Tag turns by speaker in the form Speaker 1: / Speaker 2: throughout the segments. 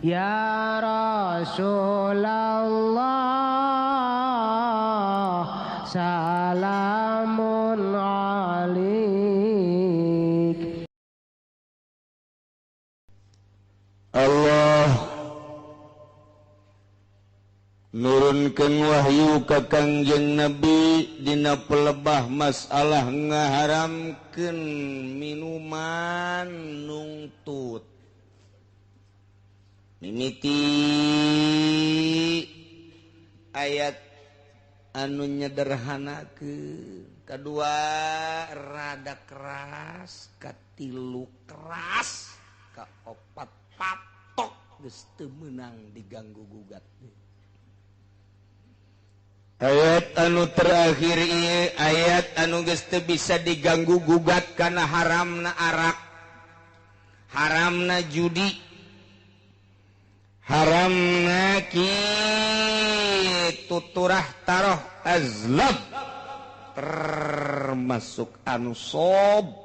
Speaker 1: Ya Rasulullah salamun alaik.
Speaker 2: Allah nurunkeun wahyu ka Kangjeng Nabi dina pelebah masalah ngaharamkeun minuman nungtut mimiti ayat anu nyederhanakeun, kadua rada keras, katilu keras, kaopat patok geus teu meunang diganggu gugat. Ayat anu terakhir ieu ayat anu geus teu bisa diganggu gugat kana haramna arak, haramna judi, haramna kitu turah taroh azlab, termasuk anu sob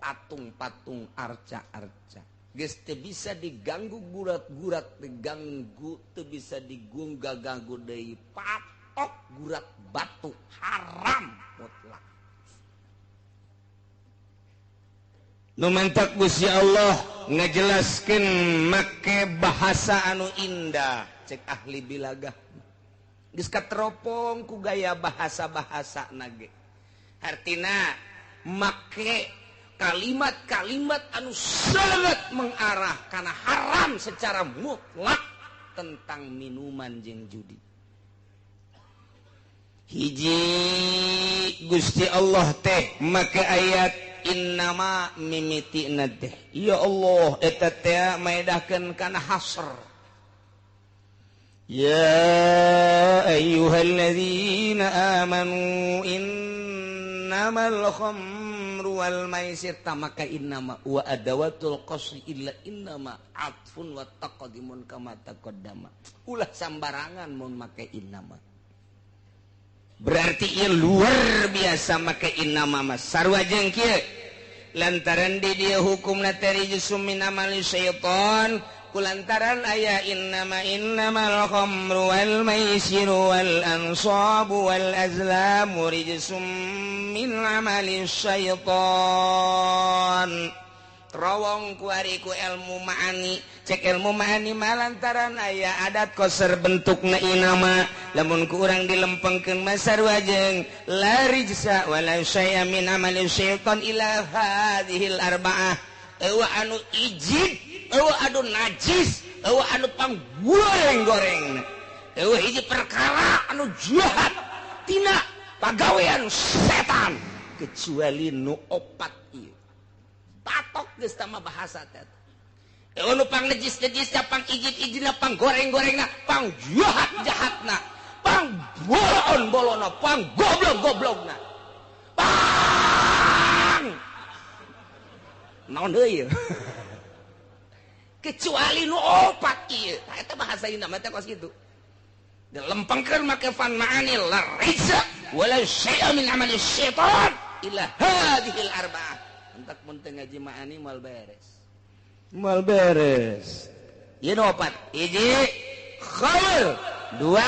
Speaker 2: patung-patung arca-arca geus teu bisa diganggu gurat-gurat, diganggu teu bisa diganggu deui, patok gurat batu haram mutlak. Nu mantak Gusti Allah ngajelaskeun make bahasa anu indah, cek ahli bilagah geus kateropong ku gaya bahasa-bahasana ge. Artina make kalimat-kalimat anu sangat mengarah kana haram secara mutlak tentang minuman jeung judi. Hiji Gusti Allah teh make ayat innama mimitina teh, ya Allah eta teh maedahkeun kana hasr. Ya ayyuhalladzina amanu innamal khamru wal maisir tamaka innama wa adawatul qasri illa innama atfun wa taqdimun kama taqaddama. Ulah sambarangan mun make innama. Berarti ieu luar biasa make innama mas. Sarua jeung kieu lantaran di dieu hukumna tarijusum min amali syaitan, kulantaran aya innamal khamru wal maisiru wal ansabu wal azlamu rijsum min amali syaitan. Terowong kuari ku ilmu ma'ani, cek ilmu ma'ani malantaran aya adat koser bentukna inama, lamun ku urang dilempengkeun masar wajeng la rijsa wala syai'a min amali syaitan ila hadhil arba'ah. Eueuh anu ijid, eueuh anu najis, eueuh anu panggoreng-gorengna, eueuh hiji perkara anu jahat tina pagawean setan kecuali nu opat ieu. Patok geus tama bahasa teh. Eueuh nu pang najis-najisna, pang ijid-ijidna, pang goreng-gorengna, pang jahat-jahatna, pang bolon-bolonna, pang goblok-goblokna. Pang naon deui? Kecuali nu opat ieu. Eta bahasa indah mah teh kos kitu. Dilempengkeun make fan ma'ani la rijsa wala syai'a min amali syaitan ila hadhil arba'ah. Entak mun teu ngaji ma'ani mal beres. Mal beres. Ieu nu opat. Hiji khamr, dua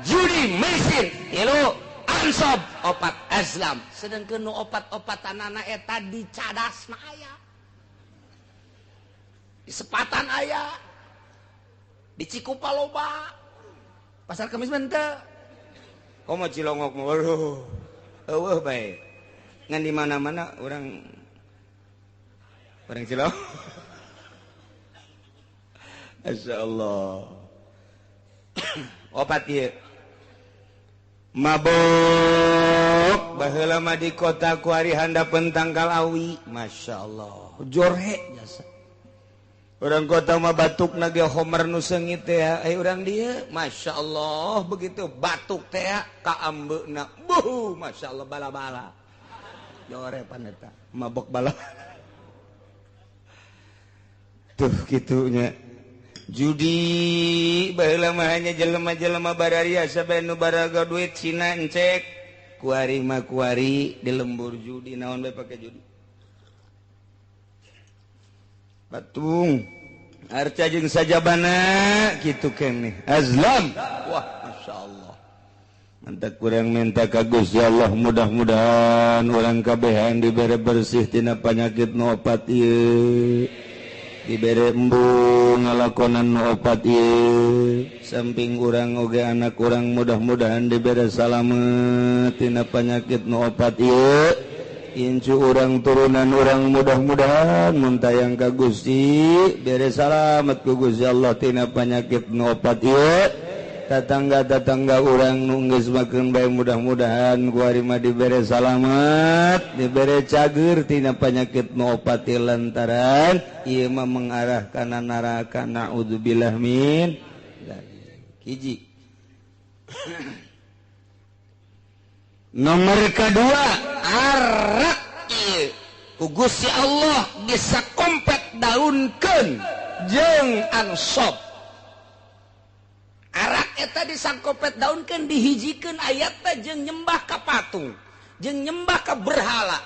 Speaker 2: judi maisir, tilu ansab, opat azlam. Sedengkeun nu opat-opatanana eta di cadasna aya. Di sepatan aya, di Cikupa loba, pasar Kemis menteu. Komo Cilongok mah waduh, eueuh bae. Ngan di mana-mana orang Cilongok. Masyaallah. Opat ieu. Mabok baheula mah di kota ku ari handapeun tangkal awi, masyaallah. Jorhe jasa. Orang kota mah batuk nage homer nu seungit teh urang dieu masyaallah begitu batuk teh ka ambeuna buh masyaallah bala-bala jore paneta mabok bala tuh kitunya judi baheula mah hanya jelema-jelema bararia sabae nu baraga duit Cina encek kuari mah kuari di lembur judi naon bae pake judi batung arca jeung sajabana kitu keneh azlam. Wah masyaallah mantap kurang minta ka Gusti Allah mudah-mudahan urang kabehan dibere bersih tina panyakit nu opat ieu dibere embung ngalakonan nu opat ieu samping urang oge anak urang mudah-mudahan dibere salamet tina panyakit nu opat ieu incu urang turunan urang mudah-mudahan muntayang ka Gusti bere salamet ku Gusti Allah tina panyakit nu opat ieu tatangga-tatangga urang nu geus makeun bae mudah-mudahan ku ari mah dibere salamet dibere cager tina panyakit nu opat ieu lantaran ieu mah mengarah kana neraka naudzubillah min hiji. Nomor kedua arak ieu ku Gusti Allah bisa kompet daunkeun jeung ansop. Arak eta disangkopet daunkeun dihijikeun ayatna jeung nyembah ka patung jeung nyembah ka berhala.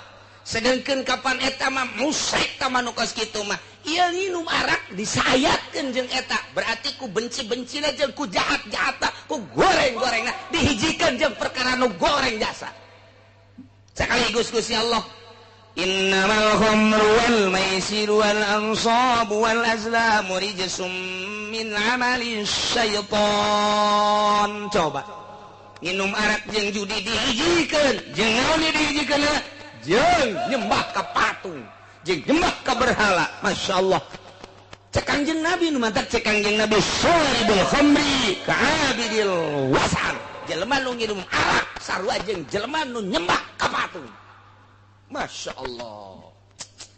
Speaker 2: Sedengkeun kapan eta mah musyrik ta manu kos kitu mah ieu nginum arak disayatkeun jeung eta berarti ku benci-bencina jeung ku jahat-jahatna ku goreng-gorengna dihijikeun jeung perkara nu goreng jasa. Sekaligus Gusti Allah innamal khamru wal maisiru wal ansabu wal azlamu rijsum min amali syaitan. Coba minum arak jeung judi dihijikeun jeung naon dihijikeun jeung nyembah ka patung jeung nyembah ka berhala. masyaallah cek Kangjeng Nabi nu mantap cek Kangjeng Nabi syaribul khamri ka abidil wasan jelema nu nginum arak sarua jeung jelema nu nyembah ka patung. masyaallah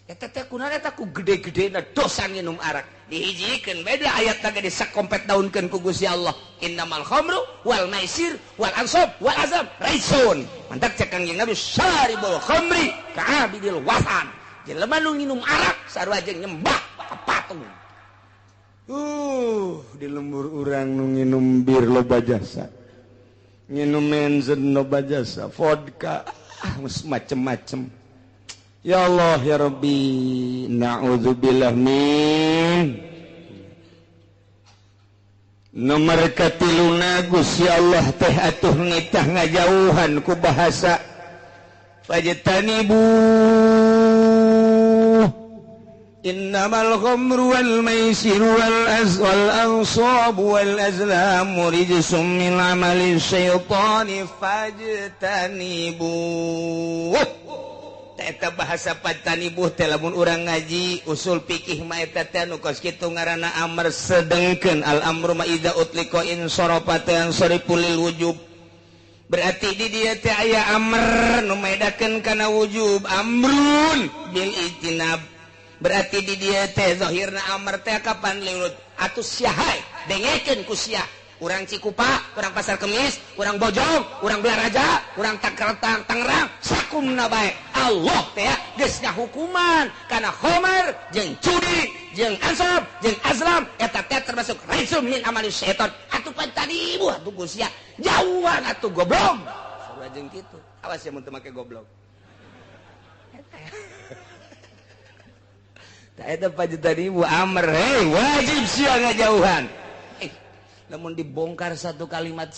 Speaker 2: eta teh kunaon eta ku gede-gedena dosa nginum arak dihijikeun beda ayatna ge disakompet daunkeun ku Gusti Allah innamal khamru wal maisir wal ansab wal azam raisun. mantap cek Kangjeng Nabi syaribul khamri ka abidil wasan jelema nu nginum arak sarua jeung nyembah ka patung. Di lembur urang nu nginum bir loba jasa nginum benzen loba jasa vodka macem-macem. Ya Allah ya Rabbi na'udzubillah min. Nomor katiluna Gusti Allah teh atuh ngitah ngajauhan ku bahasa fajtanibu innamal khamru wal maisiru wal ansabu wal azlamu rijsum min amali syaitani fajtanibu. Eta bahasa pajtanibuh teh lamun urang ngaji usul fikih mah eta teh nu kos kitu ngaranna amr sedengkeun al amru ma idza utliqa in sarafatan sariful wujub. Berarti di dieu teh aya amr nu maedakeun kana wujub amrun bil ijtinab. Berarti di dieu teh zahirna amr teh kapan liurut atuh siahay dengekeun ku sia. Urang Cikupa, urang Pasar Kemis, urang Bojong, urang Belaraja, urang Tangerang, sakumna bae. Allah teh geus hukuman kana khamar jeung judi jeung ansab jeung azlam eta teh termasuk raisum min amali syaitan. Atuh pantadibu atuh Gusti jauhan atuh goblok. Sarua jeung kitu. Awas ya mun teu make goblok. Eta eta pantadibu amr wajib sia ngajauhan. Namun dibongkar satu kalimat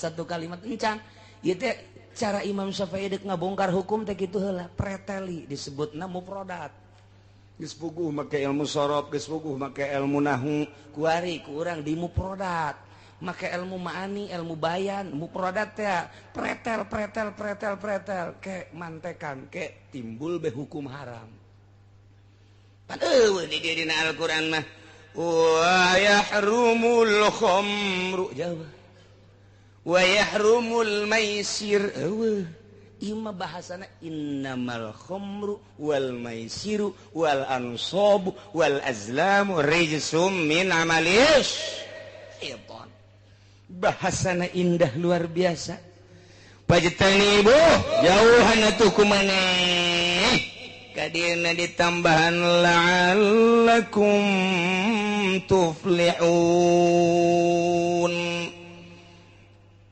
Speaker 2: encan ieu teh cara Imam Syafi'i dek ngabongkar hukum teh kitu heula preteli disebutna mufradat geus puguh make ilmu sorof geus puguh make ilmu nahwu kuari ku urang di mufradat make ilmu ma'ani ilmu bayan mufradat teh pretel ke mantekan ke timbul be hukum haram pan eueuh di dina Al-Qur'an mah wa yahrumul khamru jawab wa yahrumul maisir ima bahasana innamal khamru wal maisiru wal ansabu wal azlamu rijsum min amalis syaitan. Bahasana indah luar biasa. Pajtanibu jauhan atuh kumaneh kadina ditambahan la'allakum tuflihun.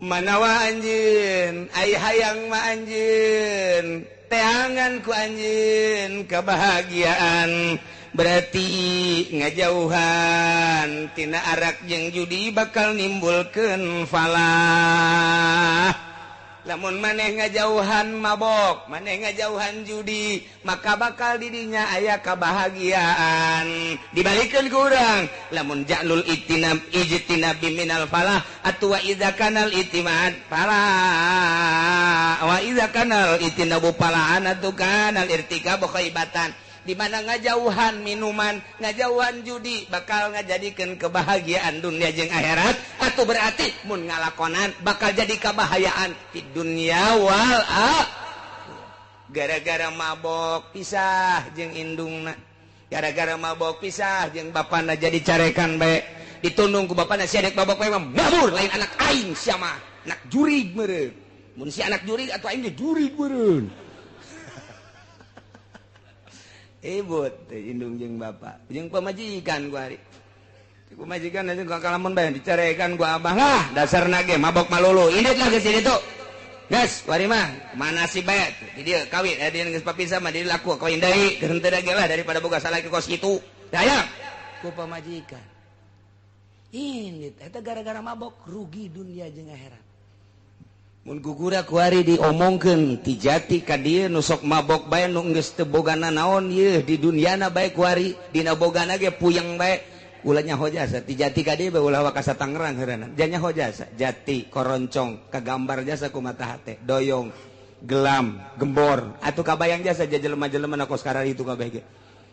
Speaker 2: Manawa anjeun ai hayang ma anjeun teangan ku anjeun kebahagiaan berarti ngajauhan tina arak jeung judi bakal nimbulkeun falah. Lamun maneh ngajauhan mabok, maneh ngajauhan judi, maka bakal didinya aya kabahagiaan. Dibalikeun ku urang, lamun ja'lul ijtinab minal falah atu wa idza kanal itimad falah wa idza kanal itinabu falahan atu kanal irtikabu khaibatan. Di mana ngajauhan minuman, ngajauhan judi bakal ngajadikeun kebahagiaan dunia jeung akhirat, atuh berarti mun ngalakonan bakal jadi kabahayaan di dunia wal gara-gara mabok pisah jeung indungna, gara-gara mabok pisah jeung bapana jadi carekan bae, ditundung ku bapana si anak mabok bae mabur lain anak aing sia mah anak jurig meureun. Mun si anak jurig atuh aing ge jurig meureun. Ibut indung jeung bapak jeung pamajikan ku ari pamajikan aja kalamun bae dicarekan ku abah lah dasarna ge mabok malulu indit lah geus ditu geus ku ari mah mana si bae di dieu kawin dia geus papisah mah di laku kawin deui henteu da ge lah daripada boga salaki kos kitu daya ku pamajikan indit eta gara-gara mabok rugi dunia jeung akhirat. Mun gugura kuari diomongkeun ti jati ka dieu nu sok mabok bae nu geus teu bogana naon ieu di duniana bae kuari dina bogana ge puyeng bae ulah nyaho jasa ti jati ka dieu bae ulah wa ka Tangerang heureuna nya nyaho jasa jati koroncong kagambar jasa ku mata hate doyong gelam gembor atuh kabayang jasa jelema-jelema na kos karari itu kabeh ge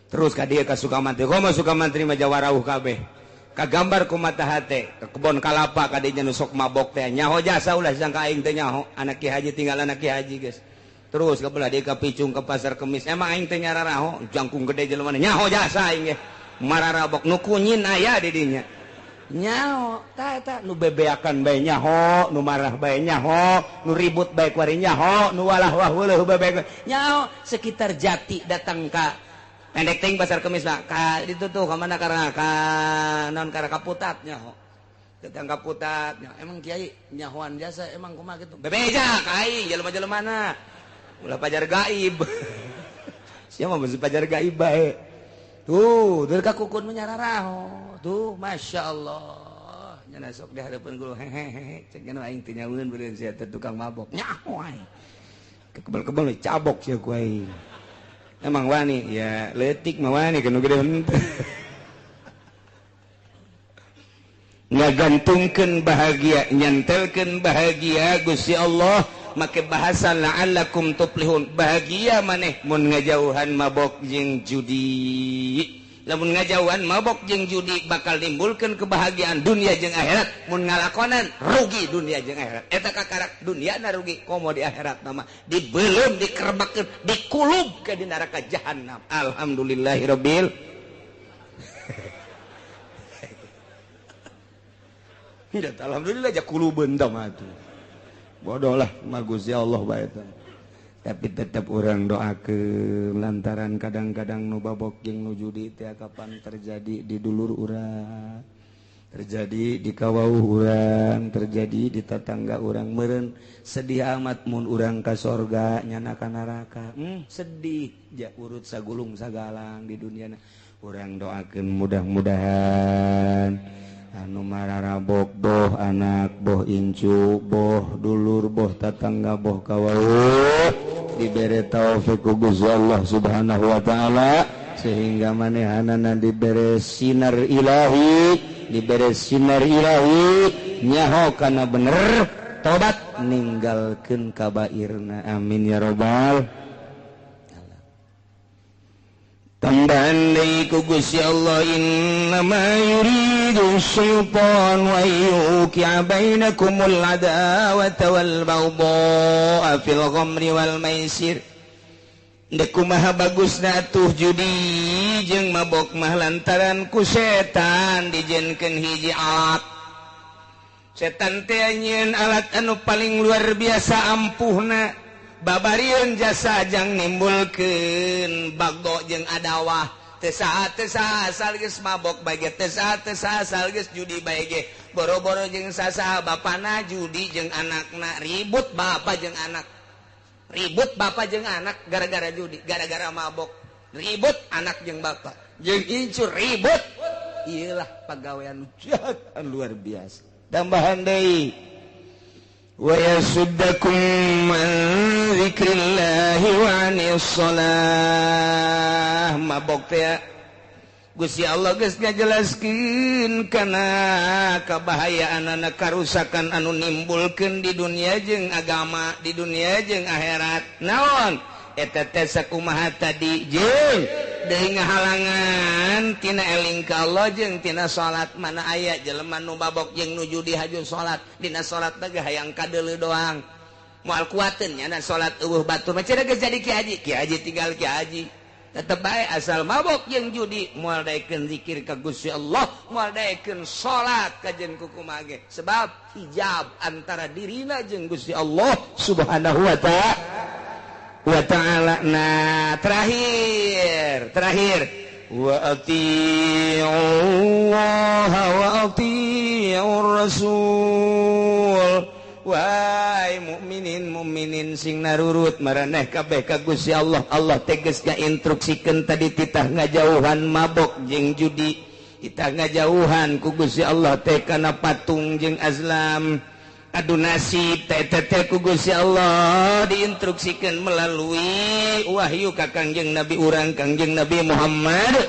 Speaker 2: terus ka dieu ka Sukamantri komo Sukamantri mah jawarauh kabeh kagambar ku mata hate ke kebon kalapa kadinya nu sok mabok teh nyaho jasa ulah sangka aing teh nyaho anak Ki Haji tinggal anak Ki Haji geus terus kabelah dia ka Picung ke Pasar Kemis emang aing teh nyararaho jangkung gede jelema nyaho jasa aing ge mararabok nu kunyin aya di dinya nyaho ta nu bebeakan bae nyaho nu marah bae nyaho nu ribut bae kuari nyaho nu walah wah weuleuh bae nyaho sekitar jati datang ka pendek ting Pasar Kemis lah ka itu tuh ka mana karena ka naon karena kaputat nyaho datang kaputat nyaho emang kiai nyahoan jasa emang kumaha kitu bebeja ka aing jelema-jelemana ulah pajar gaib sia mah mesti pajar gaib bae tuh teu ka kukun menyararaho tuh masyaallah nya sok di hareupeun guru hehehe cek anu aing teh nyaweun beureun sia teh tukang mabok nyaho aing kebel-kebel cabok sia ku aing. Emang wani ya letik mah wani kanu gede henteu ngagantungkeun bahagia nyantelkeun bahagia Gusti Allah make bahasa la'allakum tuflihun bahagia maneh mun ngajauhan mabok jeung judi lamun ngajauhan mabok jeung judi bakal nimbulkeun kebahagiaan dunia jeung akhirat mun ngalakonan rugi dunia jeung akhirat eta kakarak duniana rugi komo di akhirat nama dibeulem dikerebakeun dikulub ke di neraka jahanam alhamdulillahirabbil hidat alhamdulillah ja kulubeun tah mah atuh bodoh lah mah Gusti Allah bae tah tapi tetap orang doakeun lantaran kadang-kadang nu babok jeung nu judi teh kapan terjadi di dulur urang terjadi di kawauh urang terjadi di tetangga urang meureun sedih amat mun urang ka sorga nyana ka neraka sedih ja urut sagulung sagalang di duniana urang doakeun mudah-mudahan anu mararabok boh anak boh incu boh dulur boh tetangga boh kawauh diberi taufik ku Gusti Allah Subhanahu wa taala sehingga manehanana diberi sinar ilahi nyaho kana bener tobat ninggalkeun kabairna amin ya rabbal tambahan deui ku Gusti Allah innama yuridu syaitan wa yuqi'a bainakumul adawata wal baghdha fil ghamri wal maisir dek kumaha bagusna atuh judi jeung mabok mah lantaran ku setan dijieunkeun hiji alat setan teh nyieun alat anu paling luar biasa ampuhna babarieun jasa jang nimbulkeun bagdo jeung adawah teu saha asal geus mabok bae ge teu saha asal geus judi bae ge boro-boro jeung sasaha bapana judi jeung anakna ribut bapa jeung anak gara-gara judi gara-gara mabok ribut anak jeung bapa jeung incur ribut iyalah pagawean luar biasa tambahan deui wa yasuddakum an dzikrillahi wa anis shalah mabok teh Gusti Allah geus ngajelaskeun kana kabahayaanana karusakan anu nimbulkeun di dunia jeung agama di dunia jeung akhirat naon eta teh sakumaha tadi jeung deui ngahalangan tina eling ka Allah jeung tina salat mana aya jelema nu babok jeung nuju di haju salat dina salat teh hayang kadeuleu doang moal kuateun nya salat eueuh batur mah cenah geus jadi ki haji tinggal ki haji tetep bae asal mabok jeung judi moal daekeun zikir ka Gusti Allah moal daekeun salat ka jeung kukumaha ge sebab hijab antara dirina jeung Gusti Allah Subhanahu wa ta'ala nah terakhir wa ati'ullaha wa ati'ur rasul wahai mukminin sing narurut maraneh kabeh ka Gusti Allah Allah tegas ngainstruksikeun tadi titah ngajauhan mabok jeung judi titah ngajauhan ku Gusti Allah teh kana patung jeung azlam adu nasib teh ku Gusti Allah diinstruksikeun melalui wahyu ka Kangjeng Nabi urang Kangjeng Nabi Muhammad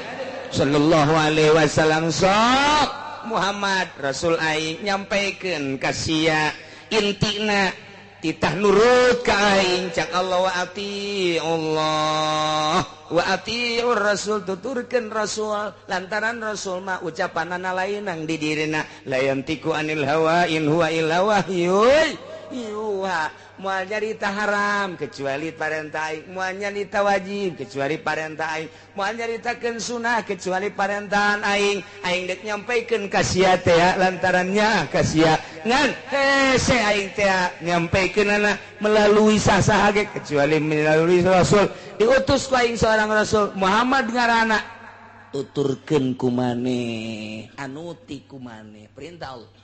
Speaker 2: sallallahu alaihi wasallam sok Muhammad Rasul aing nyampaikeun ka sia intina titah nurut ka aing cak Allah wa ati'ullah wa ati'ur rasul tuturkeun rasul lantaran rasul mah ucapanana lainang di dirina la yantiku anil hawa in huwa illa wahyun yuha moal nyarita haram kecuali parentah aing moal nyarita wajib kecuali parentah aing moal nyaritakeun sunah kecuali parentahan aing dek nyampaikeun ka sia teh lantarannya ka sia ngan hese aing teh nyampaikeunana melalui sasaha ge kecuali melalui rasul diutus ku aing seorang rasul Muhammad ngaranna tuturkeun ku maneh anuti ku maneh perintah Allah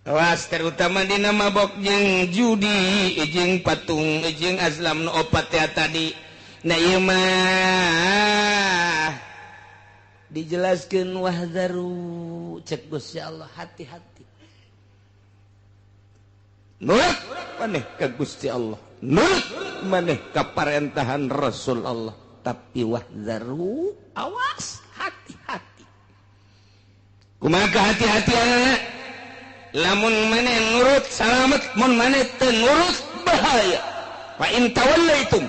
Speaker 2: awas terutama dina mabok jeung judi jeung patung jeung azlam nu opat teh tadi na ieu mah dijelaskeun wahdaru cek Gusti Allah hati-hati nurut maneh ka Gusti Allah nurut maneh ka parentahan Rasul Allah tapi wahdaru awas hati-hati kumaha hati-hatiana lamun maneh nurut salamet mun maneh teu nurut bahaya fa in tawallaitum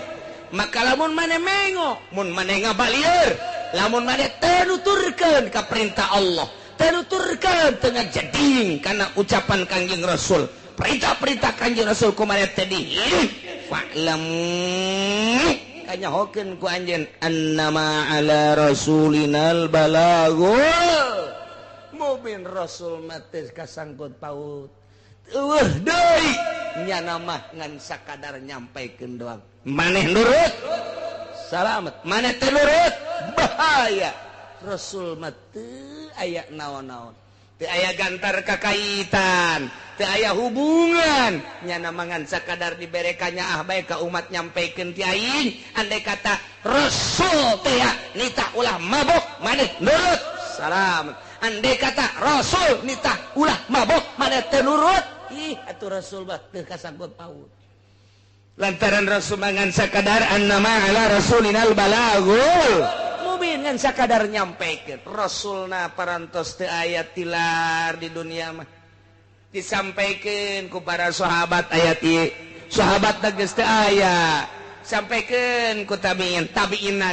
Speaker 2: maka lamun maneh mengo mun maneh ngabalieur lamun maneh teu nuturkeun ka perintah Allah teu nuturkeun teu ngajading kana ucapan Kangjeng Rasul perintah-perintah Kangjeng Rasul ku maneh teh dihirup fa'lam kanyahokeun ku anjeun annama ala rasulinal balagul mubin Rasul mati kasangkut paut eueuh deui nyana mah ngan sakadar nyampaikeun doang maneh nurut salamet maneh teu nurut bahaya Rasul mah teu aya naon-naon teu aya gantar kakaitan teu aya hubungan nyana mah ngan sakadar dibere kanyaah bae ka umat nyampaikeun ti aing andai kata Rasul teh nitah ulah mabok maneh nurut salamet andai kata Rasul nitah ulah mabok maneh teu nurut ih atuh Rasul mah teu kasangkut paut lantaran Rasul mangan sakadar annama ala rasulinal balagul mubin ngan sakadar nyampaikeun Rasulna parantos teu aya tilar di dunia mah disampaikeun ku para sahabat ayat ieu sahabat geus teu aya sampaikeun ku tabi'in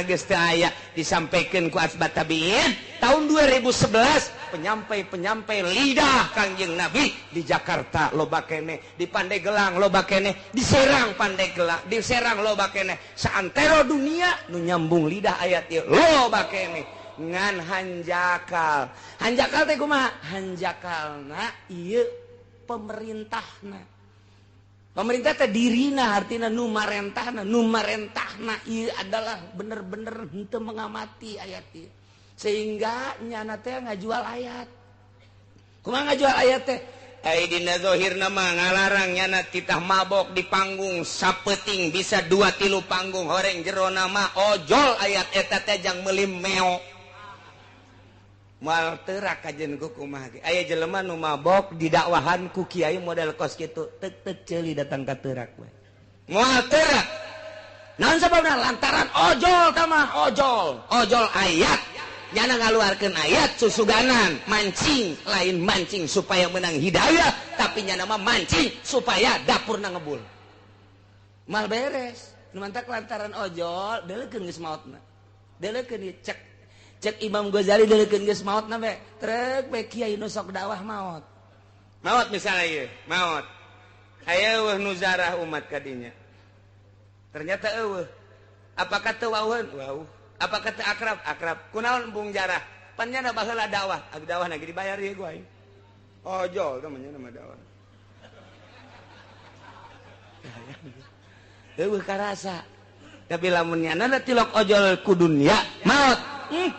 Speaker 2: geus teu aya disampaikeun ku asbat tabi'in tahun 2011 penyampai lidah Kangjeng Nabi di Jakarta loba keneh di Pandeglang loba keneh di Serang Pandeglang di Serang loba keneh saantero dunia nu nyambung lidah ayat ieu loba keneh ngan hanjakal teh kumaha hanjakalna ieu pemerintahna pemerintah teh dirina artina nu marentahna ieu adalah bener-bener henteu mengamati ayat ieu sehingga nyana teh ngajual ayat kumaha ngajual ayat teh ai dina zahirna mah ngalarang nyana titah mabok di panggung sapeuting bisa 2-3 panggung horeng jerona mah ojol ayat eta teh jang meuli meo moal teurak kajen ku kumaha ge aya jelema nu mabok didakwahan ku kiai model kos kitu tek ceuli datang ka teurak we moal teurak naon sababna lantaran ojol tamah ojol ayat nyana ngaluarkeun ayat susuganan mancing lain mancing supaya menang hidayah tapi nyana mah mancing supaya dapurna ngebul mal beres nu mantak lantaran ojol deulekeun geus maotna deulekeun cek Imam Ghazali deulekeun geus maotna we trek we kiai nu sok dakwah maot misalnya ieu maot aya eueuh nu zarah umat ka dinya ternyata eueuh apakah teu wauheun wauh apakah teu akrab kunaon embung jarah pan nya baheula dakwah abi dakwah lagi dibayar ieu gua ojol namanya nama dakwah eueuh karasa tapi lamun nyana tilok ojol ku dunya maot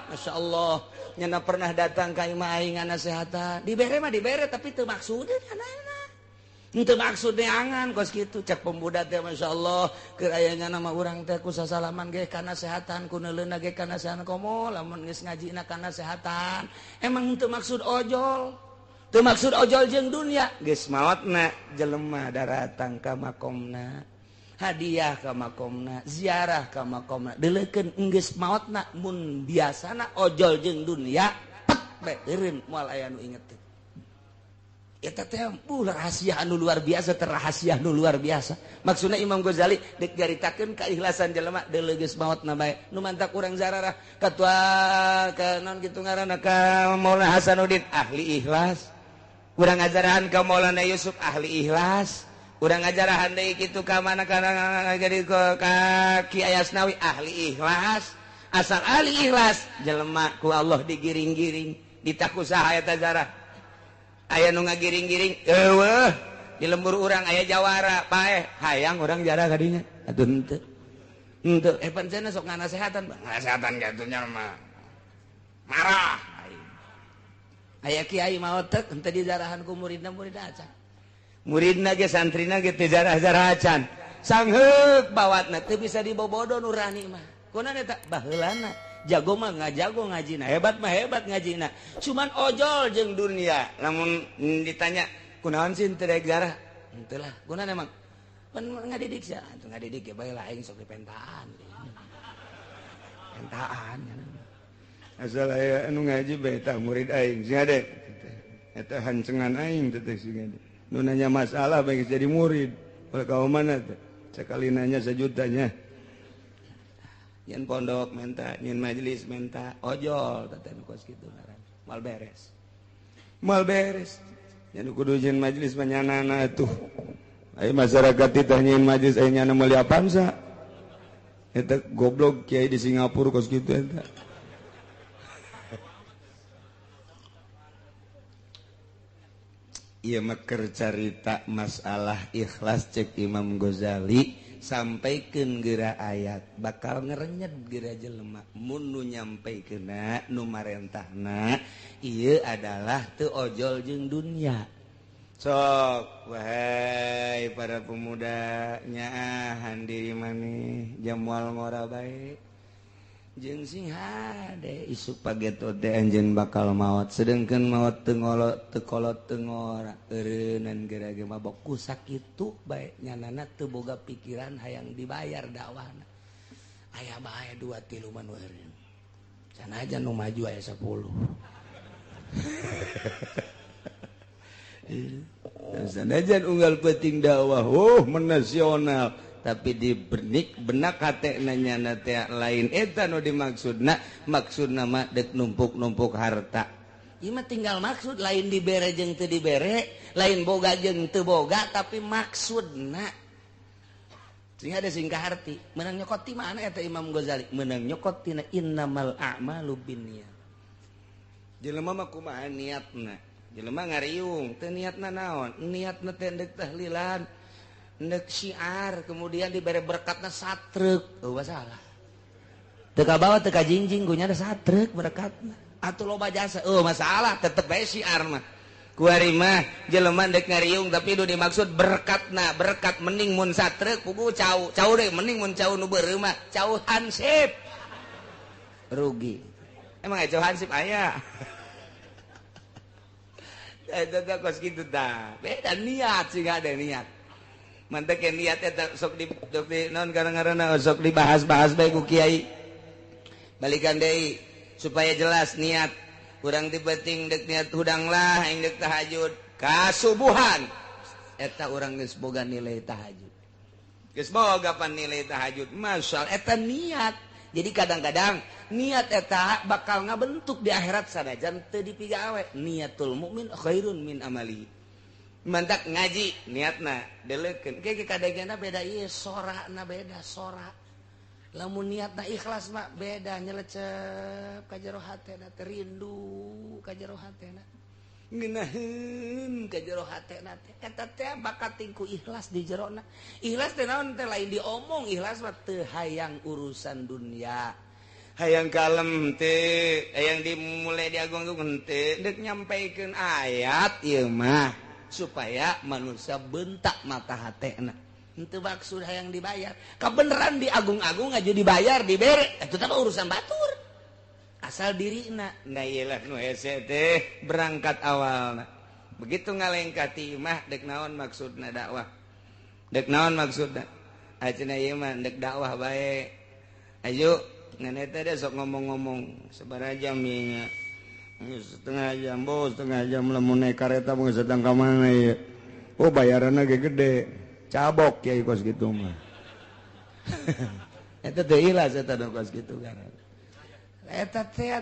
Speaker 2: Masya Allah nyana pernah datang ka imah aing nasehatan dibere mah dibere tapi teu maksudna nyana teu maksudna angan kos kitu cek pemuda teh Masya Allah keur aya nyana mah urang teh ku sasalaman ge kana sehatan ku neuleuna ge kana sehatan komo lamun geus ngajina kana sehatan emang teu maksud ojol jeung dunya geus maotna jelema datang ka makomna hadiah ka makomna ziarah ka makomna deulekeun geus maotna mun biasana ojol jeung dunya pek bae eureun moal aya nu inget teh eta teh rahasia anu luar biasa terahasia anu luar biasa maksudna Imam Ghazali deuk garitakeun keikhlasan jelema deuleu geus maotna bae nu mantak urang zararah katua ka naon kitu ngaranna ka Maulana Hasanuddin ahli ikhlas urang ngajarahan ka Maulana Yusuf ahli ikhlas urang ngajarahan deui kitu ka mana kana jadi ka Kiai Asnawi ahli ikhlas asal ahli ikhlas jelema ku Allah digiring-giring ditaku saha eta zarah aya nu ngagiring-giring eueuh di lembur urang aya jawara paeh hayang urang jarah ka dinya atuh henteu pancena sok nganasehatan gatunya mah marah aya kiai maot teh henteu dijarahan ku muridna acan muridna ge santrina ge teu jarah-jarah acan sangheuk bawatna teu bisa dibobodo nurani mah kunaon eta baheulana jago mah ngajago ngajina hebat mah hebat ngajina cuman ojol jeung dunia lamun ditanya kunaon sih teu daek jarah henteu lah kunaon emang pan ngadidik sia atuh ngadidik ge bae lah aing sok dipentaan asal aya anu ngaji bae tah murid aing sing ade eta hancengan aing teh sing ade nu nanya masalah bae jadi murid ka mana teh sekali nanya sejutanya nyen pondok menta nyen majelis menta ojol teten kos kitu ngaran mal beres nyen kudu nyen majelis manyanana atuh aya masyarakat teh nyen majelis aya nyana meuli apansa eta goblok kiai di Singapura kos kitu eta ieu mah keur carita masalah ikhlas cek Imam Ghazali sampaikeun geura ayat bakal ngerenyed geura jelema mun nu nyampeikeunna nu marentahna ieu adalah teu ojol jeung dunya sok wahai para pemuda nyaahan diri maneh jamual ngora bae jeung sing hade isuk pageto teh anjeun bakal maot sedengkeun maot teu ngolot teu kolot teu ngora eureunan geura ge mabok ku sakitu bae nyanana teu boga pikiran hayang dibayar dakwahna aya bae 2-3 man eureun sanajan nu maju aya 10 sanajan unggal penting dakwah menasional tapi di benak hatena nyana teh lain eta nu dimaksudna maksudna mah dek numpuk-numpuk harta ieu mah tinggal maksud lain dibere jeung teu dibere lain boga jeung teu boga tapi maksudna sing ada singkah arti meunang nyokot ti mana eta Imam Ghazali meunang nyokot tina innamal a'malu binniyat jelema mah kumaha niatna jelema ngariung teu niatna naon niatna teh deuk tahlilan nek syiar kemudian diberi berkatna satrek masalah teka bawa teka jingjing gunya ada satrek berkatna atuh loba jasa masalah tetep bae syiar mah kuari mah jelema dek ngariung tapi nu dimaksud berkatna berkat mending mun satrek pugu cau deh mending mun cau nu beureuh mah cau hansip rugi emang cau hansip aya kos gitu dah. Beda niat sih gak ada niat. Mantap yang niat eta sok di non karena sok dibahas-bahas baik ku kiai. Balikan deui supaya jelas niat. Urang tibeting dek niat hudang lah yang dek tahajud kasubuhan. Eta urang geus boga nilai tahajud. Geus boga pan nilai tahajud. Masyaallah eta niat. Jadi kadang-kadang niat eta bakal ngabentuk di akhirat sanajan teu dipigawe. Niatul mukmin khairun min amali. Mantak ngaji niatna deleukeun ke kadangana beda ieu sorana beda sora lamun niatna ikhlas mah beda nyelecep ka jero hatena terindu ka jero hatena ngeunaheun ka jero hatena teh eta teh bakat tingku ikhlas di jerona ikhlas teh naon teh lain diomong ikhlas mah teu hayang urusan dunia hayang kalem teh hayang dimulai diagung-agung teh deuk nyampaikeun ayat ieu mah supaya manusia bentak mata hatena itu maksud yang dibayar kebenaran diagung-agung aja dibayar dibere itu tak urusan batur asal dirina nah iyalah nu hese teh berangkat awalna begitu ngalengkati mah dek naon maksudna dakwah dek naon maksudna ayeuna ieu mah dek dakwah bae ayo ngan eta sok ngomong-ngomong sabaraha jam ieu setengah jam lamun naik kareta mau sedang ke mana ya oh bayarannya gede cabok ya kos gitu mah itu teh ilas eta kos gitu kan eta teh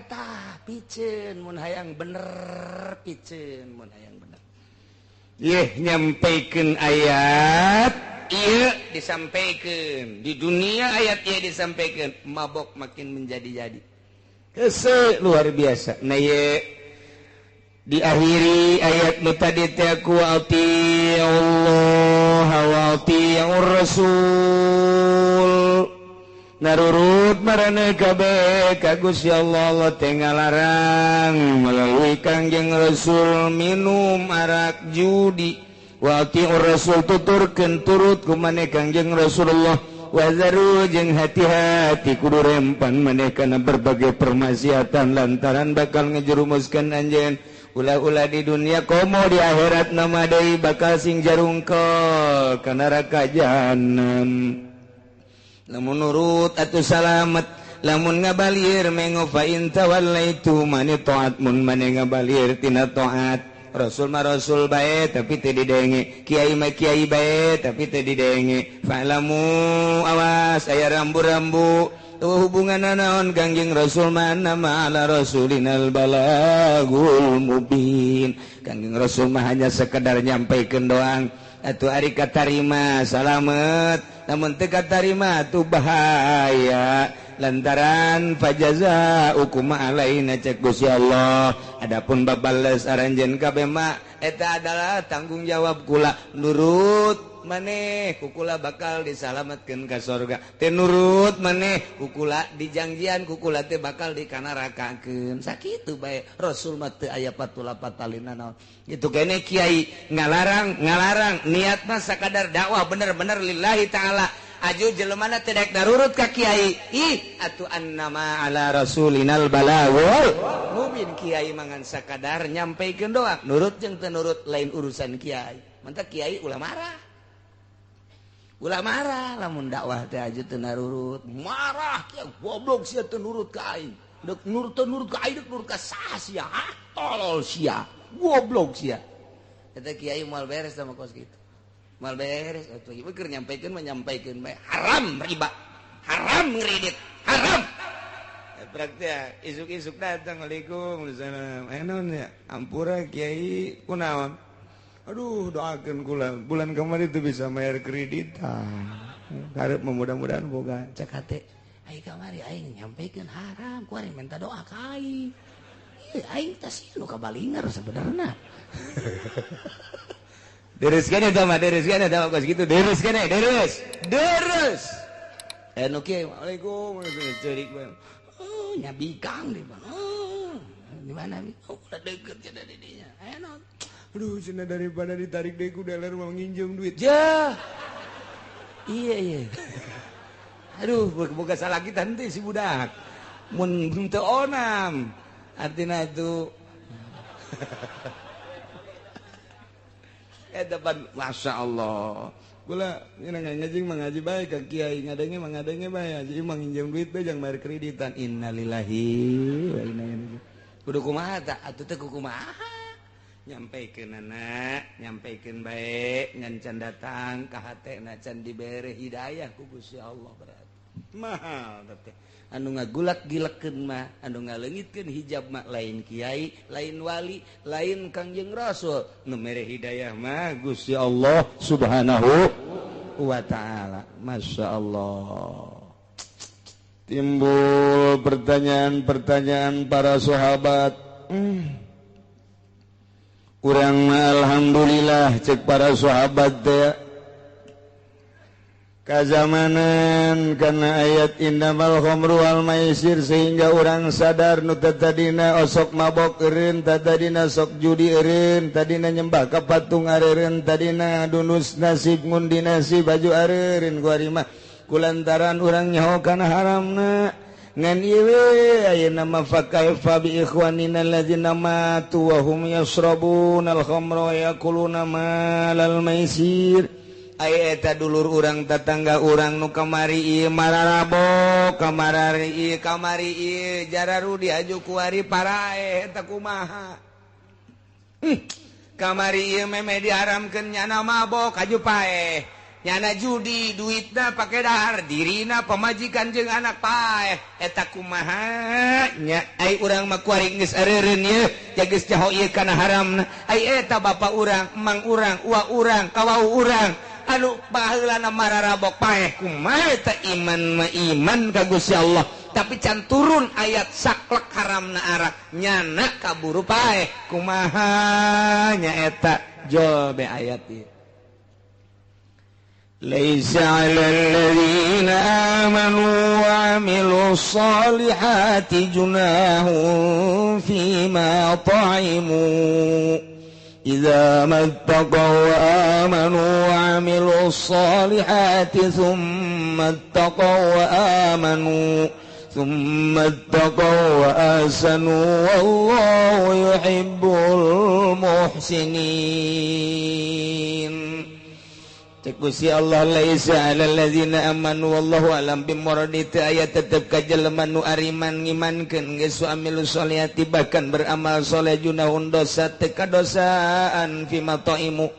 Speaker 2: piceun mun hayang bener piceun mun hayang bener yeh nyampaikeun ayat ieu disampaikeun di dunia ayat ieu disampaikeun mabok makin menjadi-jadi kese luar biasa. Nah ye diakhiri ayat nu tadi teh ku Allah wa atiur rasul. Narurut marane kabeh ka Gusti Allah teh ngalarang melalui Kangjeng Rasul minum arak judi. Wa atiur rasul tuturkeun turut ku maneh Kangjeng Rasulullah. Wazaru jeung hati-hati kudu rempan maneh kana berbagai permaksiatan lantaran bakal ngejerumuskeun anjeun ulah-ulah di dunia komo di akhirat nama deui bakal sing jarungkel ka neraka jahanam lamun nurut atuh salamet lamun ngabalieur mengo fa in tawallaitu mani taat mun maneh ngabalieur tina taat Rasul mah Rasul bae tapi teu didenge kiai mah kiai bae tapi teu didenge fa'lamu awas aya rambu-rambu tuh hubunganna naon Kangjeng Rasul mana ma ala rasulinal balagul mubin Kangjeng Rasul mah hanya sekedar nyampaikeun doang atuh ari katarima salamet namun teu katarima atuh bahaya lantaran fajazaukum alaina cek Gusti Allah adapun babales aranjeun kabeh mah eta adalah tanggung jawab kula nurut maneh kukula bakal disalametkeun ka surga teh nurut maneh kukula dijangjian kukula teh bakal dikanarakakeun sakitu bae Rasul mah teu aya patula-patalina naon itu kene kiai ngalarang niat mah sakadar dakwah bener-bener lillahi taala aju jelemana teh daek darurut ka kiai ih atuh annama ala rasulinal balagul mubin kiai mangan sakadar nyampaikeun doa nurut jeung teu nurut lain urusan kiai mantap kiai ulah marah lamun dakwah teh aju teu narurut marah kiai goblok sia teu nurut ka aing deuk nurut ka aing deuk nurut ka saha sia tolol sia goblok sia eta kiai moal beres sama kos kitu mal beres atuh ieu keur nyampaikeun bae haram riba haram ngredit haram berarti ya isuk-isuk datang Assalamualaikum enon ya ampura kiai kunaon aduh doakeun kula bulan kemarin itu bisa bayar kreditan hareup mudah-mudahan boga cek hate ai kamari aing nyampaikeun haram ku ari minta doa ka aing aing teh sieun nu kabalingar sebenarnya Deres kene tama kos gitu deres kene deres anu kieu Waalaikumsalam cerik bae oh nyabikang di mana di mana oh udah deket cenah di dinya enak aduh cenah daripada ditarik deui ku dealer mau nginjem duit ja iya aduh boga salah kita henteu si budak mun teu onam artina itu Masya Allah gula ngaji mengaji baik ke kiai ngadenge baik jadi manginjam duit bae jangan bayar kreditan innalillahi wa inna ilaihi kudu kumaha tah atuh teh kumaha nyampaikeun anak nyampaikeun bae ngan can datang ka hatena can dibere hidayah ku Gusti Allah berarti mahal teh anu ngagulak-gilekeun mah anu ngaleungitkeun hijab mah lain kiai lain wali lain Kangjeng Rasul nu mere hidayah mah Gusti Allah Subhanahu wa taala. Masya Allah. Timbul pertanyaan-pertanyaan para sahabat. Urang mah alhamdulillah cek para sahabat teh kazamanan karena ayat innamal khamru wal maisir sehingga orang sadar nu tadina osok mabok eureun tadina sok judi eureun tadina nyembah ka patung areureun tadina dunus nasib ngundi nasib baju areureun ku ari mah kulantaran urang nyaho kana haramna ngan ieu we ayeuna mah fakaifa bi ikhwanina alladzina matu wa hum yasrabuna al khamra yaquluna malal maisir. Aya eta dulur urang tetangga urang nu kamari ieu mararabo kamari ieu jararu diaju ku ari parae eta kumaha kamari ieu meme diharamkeun nyana mabok aju pae nyana judi duitna pake dahar dirina pamajikan jeung anak pae eta kumaha nya ai urang mah kuari geus areureun ieu jageus jaho ieu kana haramna ai eta bapa urang emang urang uwa urang kawau urang anu baheulana mararabok paeh kumaha eta iman mah iman ka Gusti Allah tapi can turun ayat saklek haramna arak nyana kaburu paeh kumaha nya eta jol be ayat ieu laisa 'alal ladzina amanu wa 'amilus solihati junahun fima ta'imu إذا ما اتقوا وآمنوا وعملوا الصالحات ثم اتقوا وآسنوا والله يحب المحسنين. Cek Gusti Allah laisa 'alal ladzina amanu wallahu alam bimuradi teu aya tetep ka jelema nu ariman ngimankeun geus amilus solihati bahkan beramal soleh junahun dosa teu kadosaan fi mataimu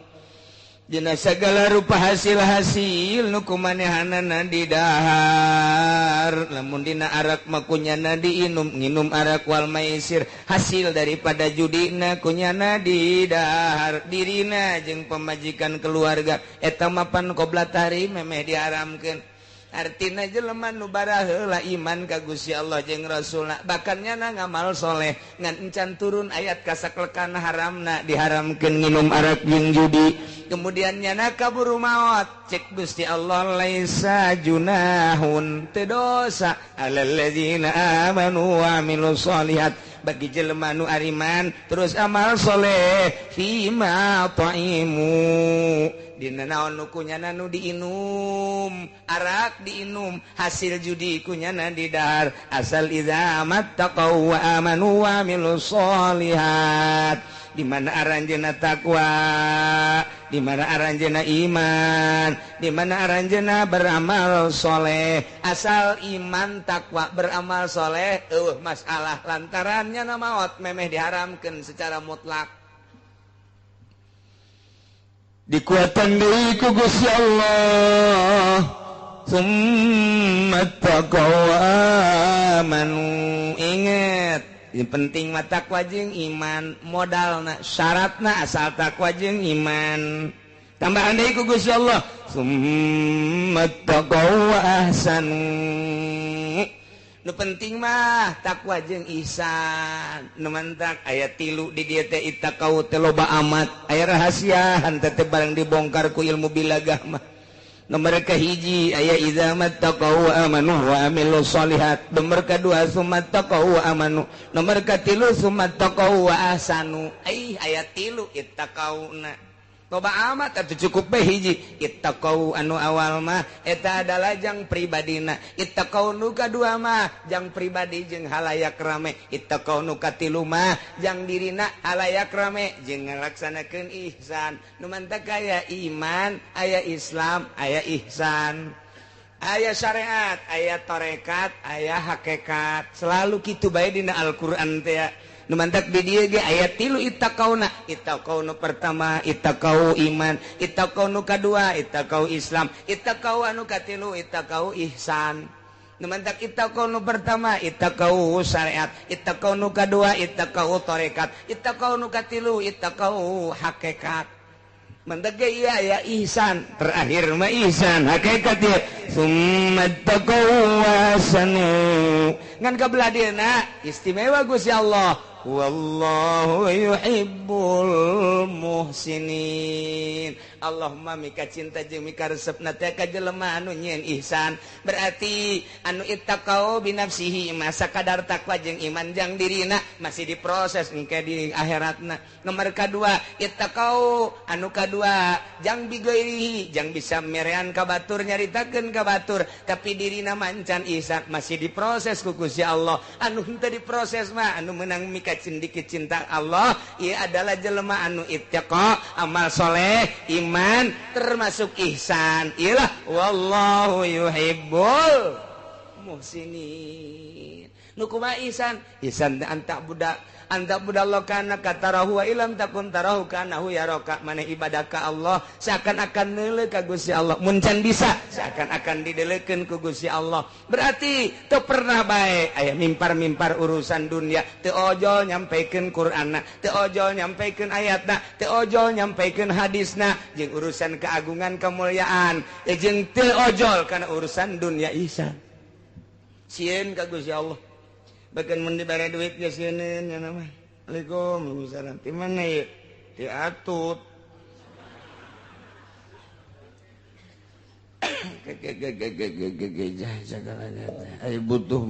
Speaker 2: dina sagala rupa hasil-hasil nu kumanehanana di dahar lamun dina arak mah kunyana diinum nginum arak wal maisir hasil daripada judina kunyana di dahar dirina jeung pemajikan keluarga eta mapan qoblat hari memeh diharamkeun artina jelema nu baraheula iman ka Gusti Allah jeung Rasulna bahkan nyana ngamal soleh ngan encan turun ayat kasaklekan haramna diharamkeun nginum arak jeung judi kemudian nyana kaburu maot cek Gusti Allah laisa junahun teu dosa alal ladzina amanu wa amilus solihat bagi jelema nu ariman terus amal soleh fima taimu dina naon nu kunyana nu diinum arak diinum hasil judi kunyana di dahar asal idza mattaqau wa amanu wa amilus solihat di mana aranjeuna takwa di mana aranjeuna iman di mana aranjeuna beramal soleh asal iman takwa beramal soleh masalah lantarannya nama maot memeh diharamkeun secara mutlak dikuatan deui ku Gusti Allah summa taqaw amanu inget yang penting mah takwa jeung iman modalna syaratna asal takwa jeung iman tambahan deui ku Gusti Allah summa taqaw ahsanu nu penting mah takwa jeung ihsan nu mantak aya 3 di dieu teh ittaqau teh loba amat aya rahasiaan teh barang dibongkar ku ilmu bilagah mah nomor kahiji aya idza mattaqau wa amanu wa amilus solihat nomor kadua summa taqau wa amanu nomor katilu summa taqau wa ahsanu aya 3 ittaqauna loba amat atuh cukup bae hiji ittaqau anu awal mah eta adalah jang pribadina ittaqau nu kadua mah jang pribadi jeung halayak rame ittaqau nu katilu mah jang dirina halayak rame jeung ngalaksanakeun ihsan nu mantap aya iman aya Islam aya ihsan aya syariat aya tarekat aya hakikat selalu kitu bae dina Al-Qur'an teh nu mantak di dieu ge aya 3 ittaqauna ittaqau nu pertama ittaqau iman ittaqau nu kadua ittaqau Islam ittaqau anu katilu ittaqau ihsan nu mantak ittaqau nu pertama ittaqau syariat ittaqau nu kadua ittaqau tarekat ittaqau nu katilu ittaqau hakikat mantak ge ieu aya ihsan terakhir mah ihsan hakikat ieu summa taqaw wasanu ngan kabelah dieuna istimewa Gusti Allah wallahu yuhibbul muhsinin Allahumma mika cinta jeung mika resepna teh ka jelema anu nyieun ihsan berarti anu ittaqau binafsihi masa kadar takwa jeung iman jang dirina masih diproses engke di akhiratna nomor kadua ittaqau anu kadua jang bigairihi jang bisa merean ka batur nyaritakeun ka batur tapi dirina mancan ihsan masih diproses ku Gusti Allah anu henteu diproses mah anu meunang mika sedikit cinta Allah ia adalah jelema anu ittaqa amal soleh iman termasuk ihsan ialah wallahu yuhibbul muhsinin nu kumaha ihsan ihsan anta budak Allah kana katarahu wa ilam takun tarahu kanahu yaraka maneh ibadah ka Allah seakan-akan neuleuh ka Gusti Allah mun can bisa seakan-akan dideleukeun ku Gusti Allah berarti teu pernah bae aya mimpar-mimpar urusan dunia teu ojol nyampaikeun Qur'anna teu ojol nyampaikeun ayatna teu ojol nyampaikeun hadisna jeung urusan keagungan kemuliaan jeung teu ojol kana urusan dunia ihsan sieun ka Gusti Allah bahkan mun dibere duit geus sieun nya mah Waalaikumsalam ti mana ieu ti atut ai butuh